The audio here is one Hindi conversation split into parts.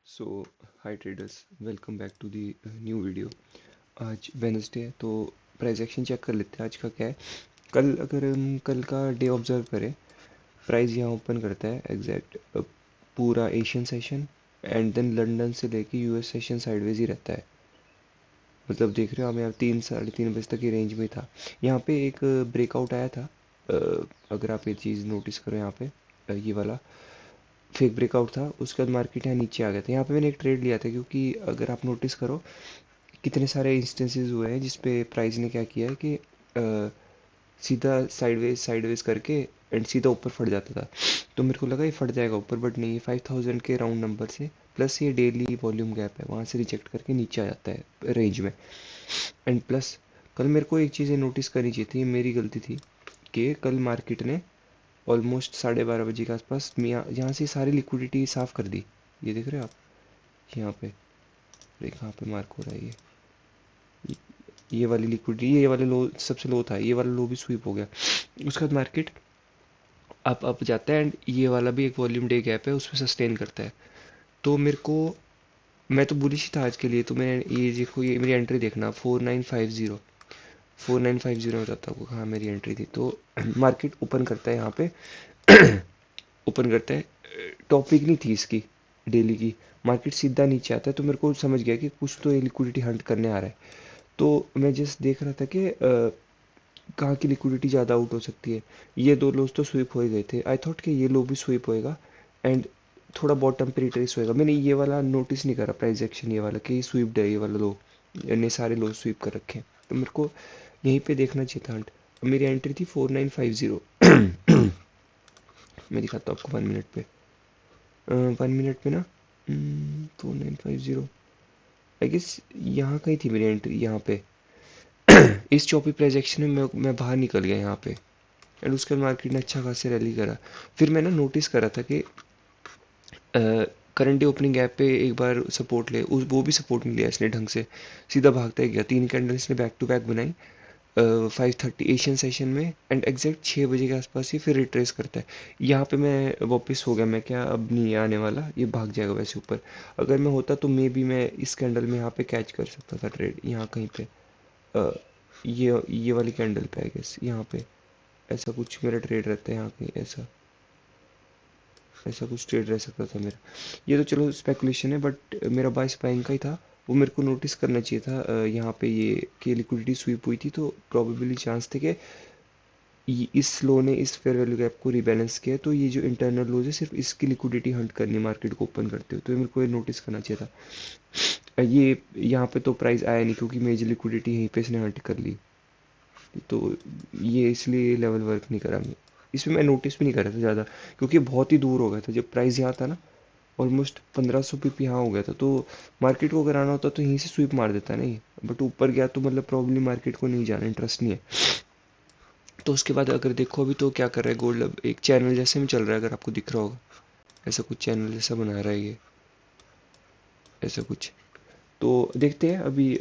So hi traders, welcome back to the new video. आज वेनसडे है तो प्राइस एक्शन चेक कर लेते हैं आज का क्या है। कल अगर हम कल का डे ऑब्जर्व करें, प्राइस यहाँ ओपन करता है एग्जैक्ट पूरा Asian session and then London से लेके यूएस सेशन साइडवेज ही रहता है। मतलब देख रहे हो हम यहाँ 3 साढ़े 3 बजे तक की रेंज में था। यहाँ पे एक ब्रेकआउट आया था। अगर आप ये चीज़ नोटिस करो यहाँ पे, ये वाला फेक ब्रेकआउट था। उसके बाद मार्केट यहाँ नीचे आ गया था। यहाँ पे मैंने एक ट्रेड लिया था क्योंकि अगर आप नोटिस करो कितने सारे इंस्टेंसेस हुए हैं जिसपे प्राइस ने क्या किया है कि सीधा साइडवेज करके एंड सीधा ऊपर फट जाता था। तो मेरे को लगा ये फट जाएगा ऊपर, बट नहीं, 5000 के राउंड नंबर से प्लस ये डेली वॉल्यूम गैप है वहाँ से रिजेक्ट करके नीचे आ जाता है रेंज में। एंड प्लस कल मेरे को एक चीज़ नोटिस करनी चाहिए थी, ये मेरी गलती थी कि कल मार्केट ने ऑलमोस्ट 12:30 बजे के आसपास यहाँ से सारी लिक्विडिटी साफ़ कर दी। ये देख रहे हो आप यहाँ पे, कहाँ पे मार्क हो रहा है ये वाली लिक्विडिटी, ये वाले लो सबसे लो था, ये वाला लो भी स्वीप हो गया। उसके बाद मार्केट अप जाता है एंड ये वाला भी एक वॉल्यूम डे गैप है उस पर सस्टेन करता है। तो मेरे को, मैं तो बुलिश ही था आज के लिए, तो मैंने ये देखो, ये मेरी एंट्री देखना 4950 में बताता हूँ कहाँ मेरी एंट्री थी। तो मार्केट ओपन करता है यहाँ पे ओपन करता है, टॉपिक नहीं थी इसकी डेली की, मार्केट सीधा नीचे आता है। तो मेरे को समझ गया कि कुछ तो ये लिक्विडिटी हंट करने आ रहा है। तो मैं जस्ट देख रहा था कि कहाँ की लिक्विडिटी ज़्यादा आउट हो सकती है। ये दो लोज तो स्वीप हो ही गए थे, आई थॉट कि ये लो भी स्वीप होएगा एंड थोड़ा बॉटम पे रिट्रेस होएगा। मैंने ये वाला नोटिस नहीं करा प्राइस एक्शन, ये वाला कि स्वीप है, ये वाला लो, ने सारे लो स्वीप कर रखे हैं। तो मेरे को यहीं पे देखना चाहिए था हंट। मेरी एंट्री थी 4950। मैं दिखाता हूँ आपको 1 मिनट पे, 1 मिनट पे ना 4950 आई गेस यहाँ कहीं थी मेरी एंट्री, यहाँ पे इस चौपी प्राइस एक्शन में मैं बाहर निकल गया यहाँ पे। एंड उसके बाद मार्केट ने अच्छा खासा रैली करा। फिर मैंने नोटिस करा था कि करंट डे ओपनिंग गैप पे एक बार सपोर्ट ले, उस वो भी सपोर्ट नहीं लिया इसने ढंग से, सीधा भागता ही गया। 3 कैंडल इसने बैक टू बैक बनाई 5:30 एशियन सेशन में एंड एग्जैक्ट 6 बजे के आसपास ही फिर रिट्रेस करता है। यहाँ पे मैं वापस हो गया, मैं क्या अब नहीं आने वाला, ये भाग जाएगा वैसे ऊपर। अगर मैं होता तो मे बी मैं इस कैंडल में यहाँ पे कैच कर सकता था ट्रेड, यहाँ कहीं पे अ, ये वाली कैंडल पे आई गेस, यहाँ पे ऐसा कुछ मेरा ट्रेड रहता है यहाँ कहीं, ऐसा ऐसा कुछ ट्रेड रह सकता था मेरा। ये तो चलो स्पेकुलेशन है, बट मेरा बाइस बाइंग का ही था। वो मेरे को नोटिस करना चाहिए था यहाँ पे ये कि लिक्विडिटी स्वीप हुई थी, तो प्रोबेबली चांस थे कि इस लो ने इस फेयर वैल्यू गैप को रिबैलेंस किया। तो ये जो इंटरनल लोज है सिर्फ इसकी लिक्विडिटी हंट करनी मार्केट को ओपन करते हुए, तो ये मेरे को ये नोटिस करना चाहिए था। ये यहाँ पे तो प्राइस आया नहीं क्योंकि मेजर लिक्विडिटी यहीं पे इसने हंट कर ली। तो ये इसलिए लेवल वर्क नहीं करा। मैं इसमें मैं नोटिस भी नहीं कर रहा था ज़्यादा क्योंकि बहुत ही दूर हो गया था। जब प्राइस यहाँ था ना, ऑलमोस्ट 1500 पीपी यहाँ हो गया था, तो मार्केट को अगर आना होता तो यहीं से स्वीप मार देता नहीं, बट ऊपर गया तो मतलब प्रॉब्लम मार्केट को नहीं जाना, इंटरेस्ट नहीं है। तो उसके बाद अगर देखो अभी तो क्या कर रहा है गोल्ड, अब एक चैनल जैसे में चल रहा है, अगर आपको दिख रहा होगा ऐसा कुछ चैनल जैसा बना रहा है ये, ऐसा कुछ। तो देखते हैं अभी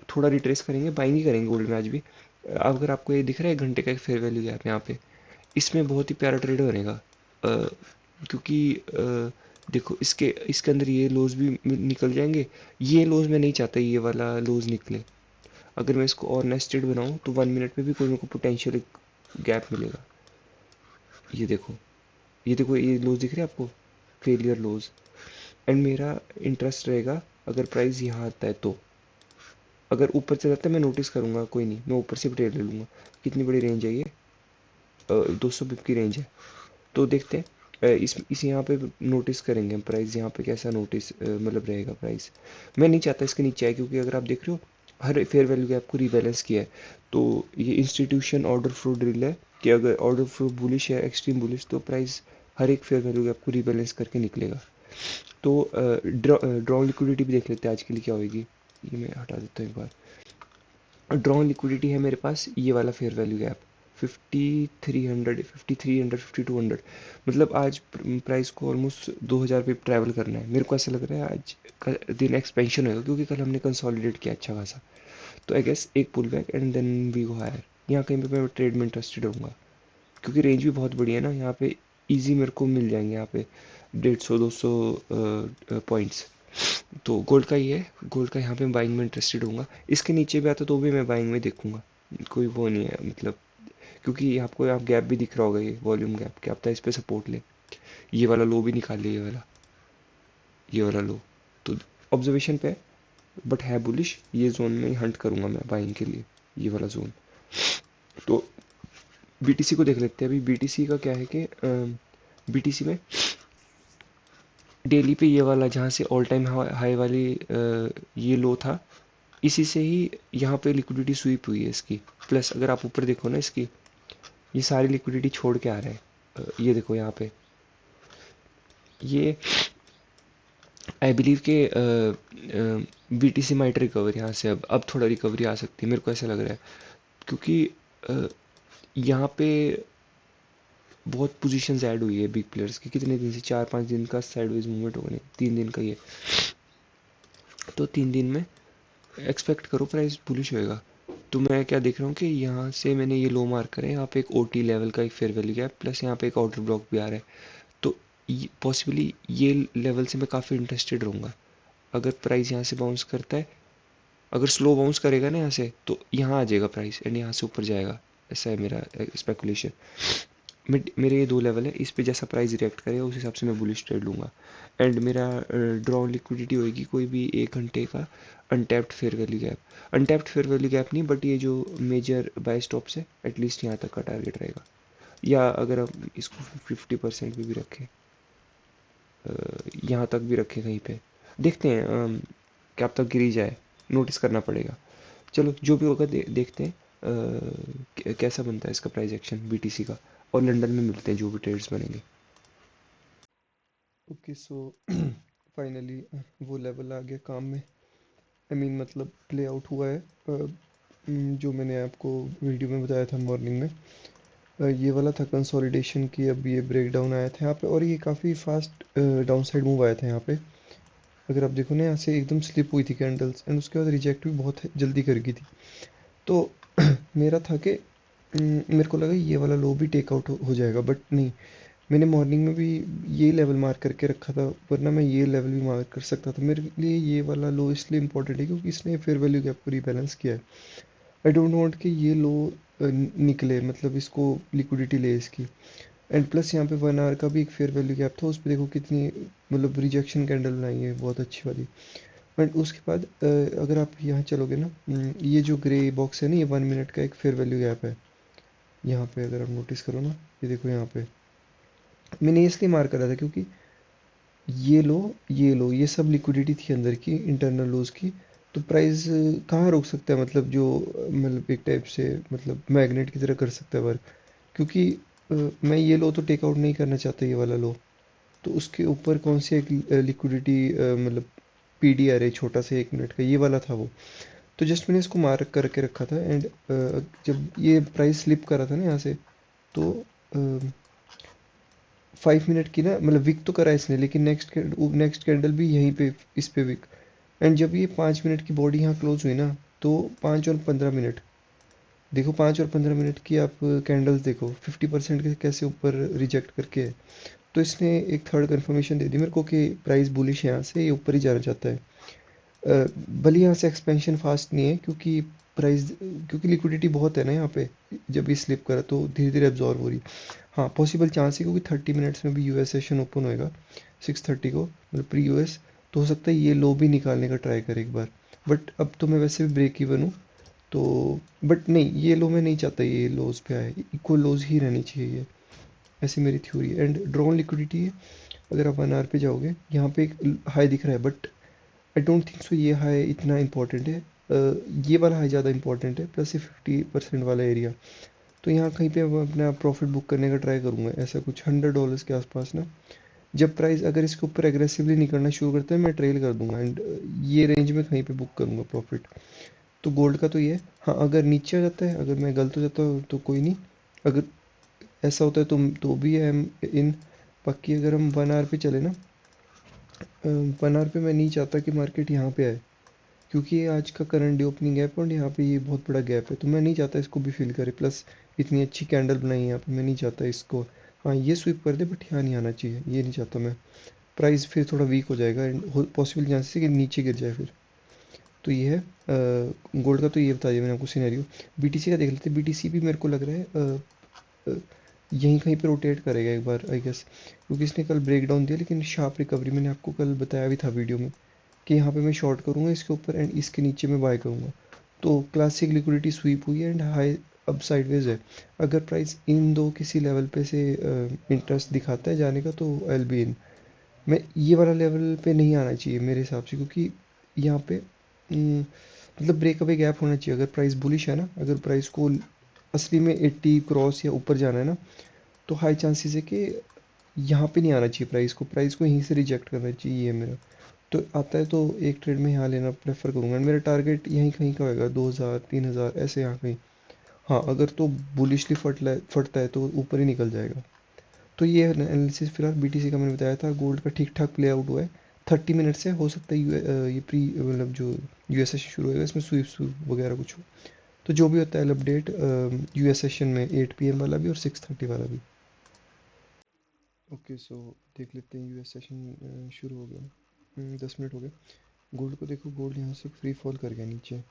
थोड़ा रिट्रेस करेंगे, बाइंग ही करेंगे गोल्ड में आज भी। अगर आपको ये दिख रहा है 1 घंटे का एक फेयर वैल्यू गैप यहाँ पे, इसमें बहुत ही प्यारा ट्रेड बनेगा। क्योंकि देखो इसके अंदर ये लोज भी निकल जाएंगे। ये लोज मैं नहीं चाहता ये वाला लोज निकले। अगर मैं इसको और नेस्टेड बनाऊँ तो 1 मिनट में भी कोई मेरे को पोटेंशियल गैप मिलेगा। ये देखो, ये देखो, ये लोज दिख रहे हैं आपको, फेलियर लोज। एंड मेरा इंटरेस्ट रहेगा अगर प्राइस यहाँ आता है तो, अगर ऊपर चला जाता है मैं नोटिस करूँगा, कोई नहीं, मैं ऊपर से भी ट्रेड ले लूँगा। कितनी बड़ी रेंज है ये, 200 पिप की रेंज है। तो देखते हैं इस यहाँ पे नोटिस करेंगे हम प्राइस, यहाँ पे कैसा नोटिस मतलब रहेगा प्राइस। मैं नहीं चाहता इसके नीचे आए क्योंकि अगर आप देख रहे हो हर फेयर वैल्यू गैप को रीबैलेंस किया है। तो ये इंस्टीट्यूशन ऑर्डर फ्लो ड्रिल है कि अगर ऑर्डर फ्लो बुलिश है, एक्सट्रीम बुलिश, तो प्राइस हर एक फेयर वैल्यू गैप को रीबैलेंस करके निकलेगा। तो ड्रॉ लिक्विडिटी भी देख लेते हैं आज के लिए क्या होगी। ये मैं हटा देता हूँ एक बार। ड्रॉन लिक्विडिटी है मेरे पास ये वाला फेयर वैल्यू गैप 5300, 5300, 5200। मतलब आज प्राइस को ऑलमोस्ट 2000 पे ट्रैवल करना है। मेरे को ऐसा लग रहा है आज का दिन एक्सपेंशन होगा क्योंकि कल हमने कंसोलिडेट किया अच्छा खासा। तो आई गेस एक pull back and then we go higher. यहाँ कहीं पे मैं ट्रेड में इंटरेस्टेड होऊंगा क्योंकि रेंज भी बहुत बढ़िया है ना यहाँ पे, इजी मेरे को मिल जाएंगे यहाँ पे 150-200 पॉइंट्स। तो गोल्ड का ये है, गोल्ड का यहाँ पे बाइंग में इंटरेस्टेड होऊंगा। इसके नीचे भी आता तो भी मैं बाइंग में देखूंगा, कोई वो नहीं है मतलब, क्योंकि आपको आप गैप भी दिख रहा होगा, ये वॉल्यूम गैप, क्या पता इस पे सपोर्ट ले, ये वाला लो भी निकाल ले, ये वाला लो। तो ऑब्जर्वेशन पे है, बट है बुलिश, ये जोन में हंट करूंगा मैं बाइंग के लिए, ये वाला जोन। तो बीटीसी को देख लेते हैं। अभी बीटीसी का क्या है कि बीटीसी में डेली पे ये वाला जहाँ से ऑल टाइम हाई वाली ये लो था, इसी से ही यहाँ पे लिक्विडिटी स्वीप हुई है इसकी। प्लस अगर आप ऊपर देखो ना इसकी, ये सारी लिक्विडिटी छोड़ के आ रहा है। ये देखो यहाँ पे, ये आई बिलीव के बीटीसी माइट रिकवर यहाँ से, अब थोड़ा रिकवरी आ सकती है, मेरे को ऐसा लग रहा है। क्योंकि अ, यहाँ पे बहुत पोजीशंस ऐड हुई है बिग प्लेयर्स की, कितने दिन से, 4-5 दिन का साइडवेज मूवमेंट होगा, नहीं 3 दिन का ये। तो 3 दिन में एक्सपेक्ट करो प्राइस बुलिश होएगा। तो मैं क्या देख रहा हूँ कि यहाँ से मैंने ये लो मार्क करा है, यहाँ पे एक ओटी लेवल का एक फेयर वैल्यू गैप, प्लस यहाँ पे एक आउटर ब्लॉक भी आ रहा है। तो पॉसिबली ये लेवल से मैं काफ़ी इंटरेस्टेड रहूँगा। अगर प्राइस यहाँ से बाउंस करता है, अगर स्लो बाउंस करेगा ना यहाँ से, तो यहाँ आ जाएगा प्राइस एंड यहाँ से ऊपर जाएगा, ऐसा है मेरा स्पेकुलेशन। मेरे ये 2 लेवल है, इस पे जैसा प्राइस रिएक्ट करेगा उस हिसाब से मैं बुलिश ट्रेड लूँगा। एंड मेरा ड्रॉ लिक्विडिटी होएगी कोई भी 1 घंटे का untapped fair value gap, untapped fair value gap नहीं, बट ये जो मेजर बाय स्टॉप्स है एटलीस्ट यहाँ तक का टारगेट रहेगा। या अगर हम इसको 50% पे भी रखें, यहाँ तक भी रखें कहीं पे, देखते हैं क्या अब तक गिरी जाए, नोटिस करना पड़ेगा। चलो जो भी होगा देखते हैं कैसा बनता है इसका प्राइस एक्शन बीटीसी का। और लंदन में मिलते हैं जो भी ट्रेड्स बनेंगे। ओके सो फाइनली वो लेवल आ गया काम में। मतलब प्ले आउट हुआ है। जो मैंने आपको वीडियो में बताया था मॉर्निंग में, ये वाला था कंसोलिडेशन की। अब ये ब्रेक डाउन आया था यहाँ पे, और ये काफ़ी फास्ट डाउन साइड मूव आया था यहाँ पे। अगर आप देखो ना, यहाँ से एकदम स्लिप हुई थी कैंडल्स, एंड उसके बाद रिजेक्ट भी बहुत जल्दी कर गई थी। तो मेरा था कि मेरे को लगा ये वाला लो भी टेकआउट हो जाएगा, बट नहीं। मैंने मॉर्निंग में भी ये लेवल मार्क करके रखा था, वरना मैं ये लेवल भी मार्क कर सकता था। मेरे लिए ये वाला लो इसलिए इम्पोर्टेंट है क्योंकि इसने फेयर वैल्यू गैप को रीबैलेंस किया है। आई डोंट वांट कि ये लो निकले, मतलब इसको लिक्विडिटी ले इसकी। एंड प्लस यहाँ पे 1 आवर का भी एक फेयर वैल्यू गैप था, उस पर देखो कितनी मतलब रिजेक्शन कैंडल बनाई है, बहुत अच्छी वाली। एंड उसके बाद अगर आप यहाँ चलोगे ना, ये जो ग्रे बॉक्स है ना, ये 1 मिनट का एक फेयर वैल्यू गैप है। यहाँ पे अगर आप नोटिस करो ना, ये देखो यहाँ पे मैंने इसलिए मार्क करा था क्योंकि ये सब लिक्विडिटी थी अंदर की, इंटरनल लॉस की। तो प्राइस कहाँ रोक सकता है, मतलब जो मतलब एक टाइप से मतलब मैग्नेट की तरह कर सकता है वर्क। क्योंकि मैं ये लो तो टेक आउट नहीं करना चाहता, ये वाला लो। तो उसके ऊपर कौन सी एक लिक्विडिटी मतलब पीडीआर है छोटा सा 1 मिनट का, ये वाला था वो। तो जस्ट मैंने इसको मार्क करके रखा था। एंड जब ये प्राइस स्लिप करा था ना यहाँ से, तो 5 मिनट की ना, मतलब विक तो करा इसने, लेकिन नेक्स्ट कैंडल भी यहीं पे इस पे विक। एंड जब ये 5 मिनट की बॉडी यहाँ क्लोज हुई ना, तो 5 और 15 मिनट, देखो 5 और 15 मिनट की आप कैंडल्स देखो, 50% के कैसे ऊपर रिजेक्ट करके है। तो इसने एक थर्ड कंफर्मेशन दे दी मेरे को कि प्राइस बुलिश है, यहाँ से ये ऊपर ही जाना चाहता है। भले यहाँ से एक्सपेंशन फास्ट नहीं है क्योंकि प्राइस, क्योंकि लिक्विडिटी बहुत है ना यहाँ पे। जब ये स्लिप करा तो धीरे धीरे एब्जॉर्व हो रही। हाँ, पॉसिबल चांस है क्योंकि 30 मिनट्स में भी यूएस सेशन ओपन होएगा 6:30 को, मतलब प्री यूएस। तो हो सकता है ये लो भी निकालने का ट्राई करे एक बार। बट अब तो मैं वैसे भी ब्रेक इवन हूँ। तो बट नहीं, ये लो मैं नहीं चाहता ये लोज पे आए, इक्वल लोज ही रहनी चाहिए ये। ऐसी मेरी थ्योरी है। एंड ड्रॉन लिक्विडिटी है, अगर आप 1 आवर पे जाओगे, यहाँ पे एक हाई दिख रहा है, but I don't think so ये हाई इतना इंपॉर्टेंट है। ये वाला हाई ज़्यादा इंपॉर्टेंट है, प्लस ये 50% वाला एरिया। तो यहाँ कहीं पे मैं अपना प्रॉफिट बुक करने का ट्राई करूँगा, ऐसा कुछ $100 के आसपास ना। जब प्राइस अगर इसके ऊपर एग्रेसिवली निकलना शुरू करता है, मैं ट्रेल कर दूंगा, एंड ये रेंज में कहीं पे बुक करूँगा प्रॉफिट। तो गोल्ड का तो ये है। हाँ, अगर नीचे आ जाता है, अगर मैं गलत हो जाता हूँ तो कोई नहीं। अगर ऐसा होता है तो भी आई एम इन। बाकी अगर हम 1 आवर पे चले ना, 1 आवर पे मैं नहीं चाहता कि मार्केट यहाँ पे आए, क्योंकि ये आज का करंट डे ओपनिंग गैप है, और यहाँ पे ये बहुत बड़ा गैप है, तो मैं नहीं चाहता इसको भी फिल करे। प्लस इतनी अच्छी कैंडल बनाई है यहाँ पे, मैं नहीं चाहता इसको। हाँ, ये स्विप कर दे, बट यहाँ नहीं आना चाहिए, ये नहीं चाहता मैं। प्राइस फिर थोड़ा वीक हो जाएगा एंड पॉसिबल चांसेस है कि नीचे गिर जाए फिर। तो ये है गोल्ड का, तो ये बता दिया मैंने आपको सिनेरियो। बीटीसी का देख लेते हैं। बीटीसी भी मेरे को लग रहा है यहीं कहीं पे रोटेट करेगा एक बार आई गेस, क्योंकि इसने कल ब्रेक डाउन दिया, लेकिन शार्प रिकवरी मैंने आपको कल बताया भी था वीडियो में कि यहाँ पे मैं शॉर्ट करूँगा इसके ऊपर एंड इसके नीचे मैं बाय करूँगा। तो क्लासिक लिक्विडिटी स्वीप हुई है एंड हाई अब साइडवेज है। अगर प्राइस इन दो किसी लेवल पे से इंटरेस्ट दिखाता है जाने का तो आई विल बी इन। मैं ये वाला लेवल पे नहीं आना चाहिए मेरे हिसाब से, क्योंकि यहाँ पे मतलब ब्रेक अवे गैप होना चाहिए। अगर प्राइस बुलिश है ना, अगर प्राइस को असली में 80 क्रॉस या ऊपर जाना है ना, तो हाई चांसेस है कि यहाँ पे नहीं आना चाहिए प्राइस को यहीं से रिजेक्ट करना चाहिए। ये मेरा तो आता है, तो एक ट्रेड में यहाँ लेना प्रेफर करूँगा। मेरा टारगेट यहीं कहीं का होगा 2000 3000 ऐसे यहाँ कहीं। हाँ अगर तो बुलिशली फटता है तो ऊपर ही निकल जाएगा। तो ये एनालिसिस फिलहाल बीटीसी का मैंने बताया था। गोल्ड का ठीक ठाक प्ले आउट हुआ है। 30 मिनट से हो सकता है ये प्री मतलब जो यूएस सेशन शुरू होएगा इसमें स्वीप स्वीप वगैरह कुछ हो। तो जो भी होता है अपडेट यूएस सेशन में 8 PM वाला भी और 6:30 वाला भी। ओके सो देख लेते हैं। यूएस सेशन शुरू हो गया। 10 मिनट हो गए। गोल्ड को देखो, गोल्ड यहाँ से फ्री फॉल कर गया नीचे।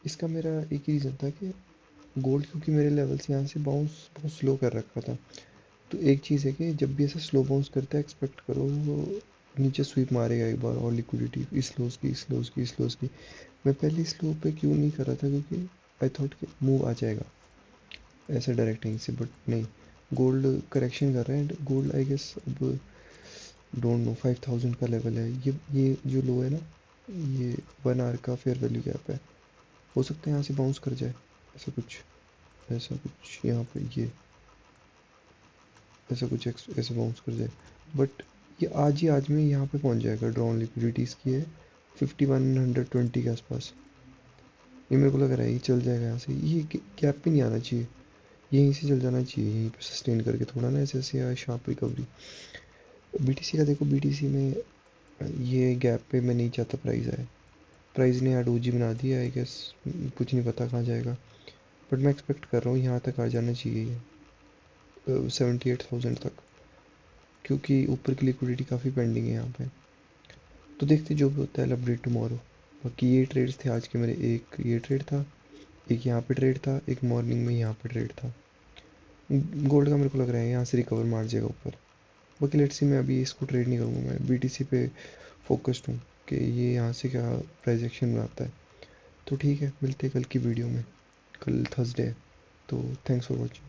इसका मेरा एक ही रीज़न था कि गोल्ड क्योंकि मेरे लेवल्स यहाँ से बाउंस बहुत स्लो कर रखा था। तो एक चीज़ है कि जब भी ऐसा स्लो बाउंस करता है एक्सपेक्ट करो वो नीचे स्वीप मारेगा एक बार और लिक्विडिटी इस लोस की इस लोस की इस लोस की। मैं पहले इस लो पे क्यों नहीं कर रहा था, क्योंकि आई थॉट कि मूव आ जाएगा ऐसे डायरेक्ट यहीं से, बट नहीं। गोल्ड करेक्शन कर रहा है एंड गोल्ड आई गेस अब डोंट नो 5000 का लेवल है। ये जो लो है ना, ये 1 आवर का फेयर वैल्यू गैप है। हो सकता है यहाँ से बाउंस कर जाए ऐसा कुछ, ऐसा कुछ यहाँ पे ये ऐसा कुछ ऐसे बाउंस कर जाए। बट ये आज ही आज में यहाँ पे पहुँच जाएगा। ड्रॉन लिक्विडिटीज़ की है 5120 के आसपास। ये मेरे को लग रहा है ये चल जाएगा यहाँ से। ये गैप पे नहीं आना चाहिए, यहीं से चल जाना चाहिए, यहीं पे सस्टेन करके थोड़ा ना ऐसे ऐसे शार्प रिकवरी। बीटीसी का देखो, बीटीसी में ये गैप पे मैं नहीं चाहता प्राइस आए। प्राइस ने डोजी बना दिया आई गेस, कुछ नहीं पता कहाँ जाएगा। बट मैं एक्सपेक्ट कर रहा हूँ यहाँ तक आ जाना चाहिए 78,000 तक, क्योंकि ऊपर की लिक्विडिटी काफ़ी पेंडिंग है यहाँ पे। तो देखते जो भी होता है अपडेट टुमारो। बाकी ये ट्रेड्स थे आज के मेरे। एक ये ट्रेड था, एक यहाँ पे ट्रेड था, एक मॉर्निंग में यहाँ पे ट्रेड था। गोल्ड का मेरे को लग रहा है यहाँ से रिकवर मार जाएगा ऊपर। बाकी लेट्स सी, मैं अभी इसको ट्रेड नहीं करूँगा। मैं बीटीसी पे फोकस्ड हूँ कि ये यहाँ से क्या प्राइस एक्शन बनाता है। तो ठीक है, मिलते हैं कल की वीडियो में। कल थर्सडे है। तो थैंक्स फॉर वॉचिंग।